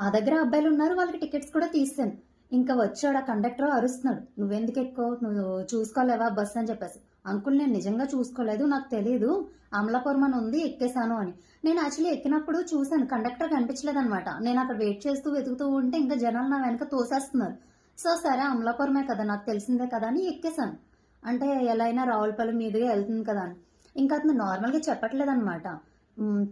మా దగ్గర అబ్బాయిలు ఉన్నారు, వాళ్ళకి టికెట్స్ కూడా తీసాను. ఇంకా వచ్చాడు ఆ కండక్టర్ అరుస్తున్నాడు, నువ్వెందుకు ఎక్కువ, నువ్వు చూసుకోలేవా బస్ అని చెప్పేసి. అంకుల్ నేను నిజంగా చూసుకోలేదు, నాకు తెలియదు, అమలాపురం అని ఉంది ఎక్కేసాను అని. నేను యాక్చువల్లీ ఎక్కినప్పుడు చూశాను, కండక్టర్ కనిపించలేదు అనమాట. నేను అక్కడ వెయిట్ చేస్తూ వెతుకుతూ ఉంటే ఇంకా జనాలు నా వెనక తోసేస్తున్నారు. సో సరే అమలాపురమే కదా, నాకు తెలిసిందే కదా అని ఎక్కేసాను. అంటే ఎలా అయినా రావులపల్లి మీదుగా వెళ్తుంది కదా అని. ఇంకా అతను నార్మల్గా చెప్పట్లేదు అనమాట,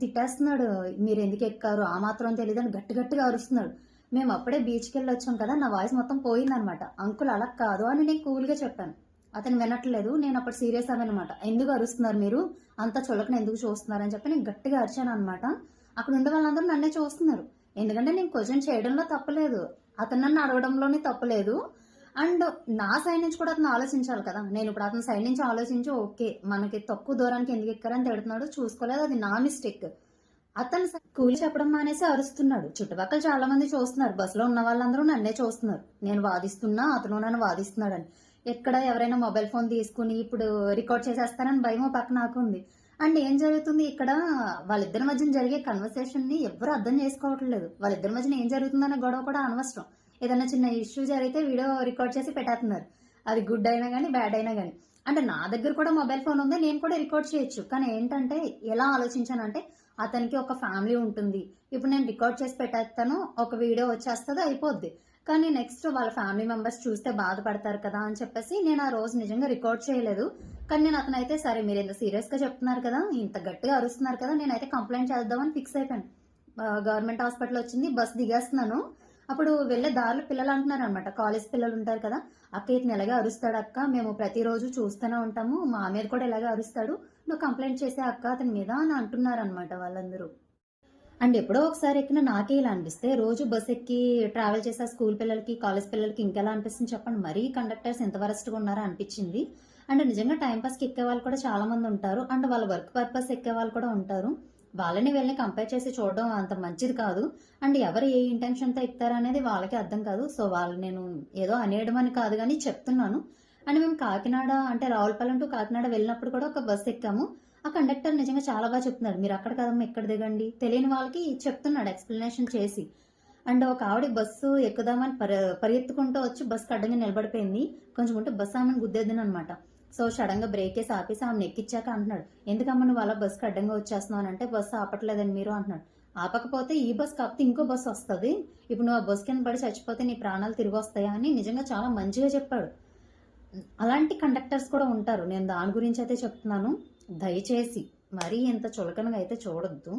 తిట్టేస్తున్నాడు, మీరు ఎందుకు ఎక్కారు, ఆ మాత్రం తెలియదని గట్టి గట్టిగా అరుస్తున్నాడు. మేము అప్పుడే బీచ్కి వెళ్ళి వచ్చాం కదా, నా వాయిస్ మొత్తం పోయిందనమాట. అంకుల్ అలా కాదు అని నేను కూల్గా చెప్పాను. అతను వినట్లేదు. నేను అప్పుడు సీరియస్ అవ్వనమాట, ఎందుకు అరుస్తున్నారు మీరు, అంత చులకన ఎందుకు చూస్తున్నారు అని చెప్పి నేను గట్టిగా అరిచాను అనమాట. అక్కడ ఉండే వాళ్ళందరూ నన్నే చూస్తున్నారు. ఎందుకంటే నేను క్వశ్చన్ చేయడంలో తప్పలేదు, అతను నన్ను అడగడంలోనే తప్పలేదు. అండ్ నా సైడ్ నుంచి కూడా అతను ఆలోచించాలి కదా. నేను ఇప్పుడు అతని సైడ్ నుంచి ఆలోచించి ఓకే మనకి తక్కువ దూరానికి ఎందుకు ఎక్కారని తిడుతున్నాడు, చూసుకోలేదు, అది నా మిస్టేక్. అతను కూలి చెప్పడం మానేసి అరుస్తున్నాడు. చుట్టుపక్కల చాలా మంది చూస్తున్నారు, బస్సులో ఉన్న వాళ్ళందరూ నన్నే చూస్తున్నారు, నేను వాదిస్తున్నా అతను నన్ను వాదిస్తున్నాడని. ఎక్కడ ఎవరైనా మొబైల్ ఫోన్ తీసుకుని ఇప్పుడు రికార్డ్ చేసేస్తారని భయం పక్క నాకు ఉంది. అండ్ ఏం జరుగుతుంది ఇక్కడ, వాళ్ళిద్దరి మధ్యన జరిగే కన్వర్సేషన్ ని ఎవరు అర్థం చేసుకోవట్లేదు. వాళ్ళిద్దరి మధ్యన ఏం జరుగుతుందన్న గొడవ కూడా అనవసరం. ఏదైనా చిన్న ఇష్యూ జరిగితే వీడియో రికార్డ్ చేసి పెట్టేస్తున్నారు, అది గుడ్ అయినా కానీ బ్యాడ్ అయినా కానీ. అంటే నా దగ్గర కూడా మొబైల్ ఫోన్ ఉంది, నేను కూడా రికార్డ్ చేయొచ్చు. కానీ ఏంటంటే ఎలా ఆలోచించానంటే, అతనికి ఒక ఫ్యామిలీ ఉంటుంది, ఇప్పుడు నేను రికార్డ్ చేసి పెట్టేస్తాను, ఒక వీడియో వచ్చేస్తుంది అయిపోద్ది. కానీ నెక్స్ట్ వాళ్ళ ఫ్యామిలీ మెంబర్స్ చూస్తే బాధపడతారు కదా అని చెప్పేసి నేను ఆ రోజు నిజంగా రికార్డ్ చేయలేదు. కానీ నేను అతనైతే సరే మీరు ఇంత సీరియస్ గా చెప్తున్నారు కదా, ఇంత గట్టిగా అరుస్తున్నారు కదా, నేనైతే కంప్లైంట్ చేద్దామని ఫిక్స్ అయిపోయాను. గవర్నమెంట్ హాస్పిటల్ వచ్చింది, బస్ దిగేస్తున్నాను. అప్పుడు వెళ్ళే దారిలో పిల్లలు అంటున్నారు అనమాట, కాలేజ్ పిల్లలు ఉంటారు కదా, అక్క ఇతను ఎలాగే అరుస్తాడు అక్క, మేము ప్రతిరోజు చూస్తూనే ఉంటాము, మా మీద కూడా ఎలాగే అరుస్తాడు, నువ్వు కంప్లైంట్ చేసే అక్క అతని మీద అని అంటున్నారు అనమాట వాళ్ళందరూ. అండ్ ఎప్పుడో ఒకసారి ఎక్కిన నాకే ఇలా అనిపిస్తే, రోజు బస్ ఎక్కి ట్రావెల్ చేసే స్కూల్ పిల్లలకి కాలేజ్ పిల్లలకి ఇంకెలా అనిపిస్తుంది చెప్పండి. మరీ కండక్టర్స్ ఎంత వరస్ట్గా ఉన్నారా అనిపించింది. అండ్ నిజంగా టైంపాస్కి ఎక్కే వాళ్ళు కూడా చాలా మంది ఉంటారు, అండ్ వాళ్ళ వర్క్ పర్పస్ ఎక్కే వాళ్ళు కూడా ఉంటారు. వాళ్ళని వీళ్ళని కంపేర్ చేసి చూడడం అంత మంచిది కాదు. అండ్ ఎవరు ఏ ఇంటెన్షన్తో ఎక్కుతారనేది వాళ్ళకి అర్థం కాదు. సో వాళ్ళు నేను ఏదో అనేయడం అని కాదు కానీ చెప్తున్నాను. అండ్ మేము కాకినాడ అంటే రావులపాలెం టు కాకినాడ వెళ్ళినప్పుడు కూడా ఒక బస్ ఎక్కాము. ఆ కండక్టర్ నిజంగా చాలా బాగా చెప్తున్నాడు, మీరు అక్కడ కదమ్మా ఇక్కడ దిగండి, తెలియని వాళ్ళకి చెప్తున్నాడు ఎక్స్ప్లెనేషన్ చేసి. అండ్ ఒక ఆవిడ బస్సు ఎక్కుదామని పరిగెత్తుకుంటూ వచ్చి బస్సు అడ్డంగా నిలబడిపోయింది. కొంచెం ఉంటే బస్సు ఆమెను గుద్దేద్దాను అనమాట. సో సడన్ గా బ్రేక్ వేసి ఆపేసి ఆమెను ఎక్కిచ్చాక అంటున్నాడు, ఎందుకమ్మా నువ్వు అలా బస్సుకి అడ్డంగా వచ్చేస్తున్నావు అంటే, బస్సు ఆపట్లేదని మీరు అంటున్నాడు. ఆపకపోతే ఈ బస్ కాకపోతే ఇంకో బస్సు వస్తుంది, ఇప్పుడు నువ్వు ఆ బస్సు కింద పడి చచ్చిపోతే నీ ప్రాణాలు తిరిగి వస్తాయా అని నిజంగా చాలా మంచిగా చెప్పాడు. అలాంటి కండక్టర్స్ కూడా ఉంటారు, నేను దాని గురించి అయితే చెప్తున్నాను. దయచేసి మరీ ఇంత చులకనగా అయితే చూడొద్దు.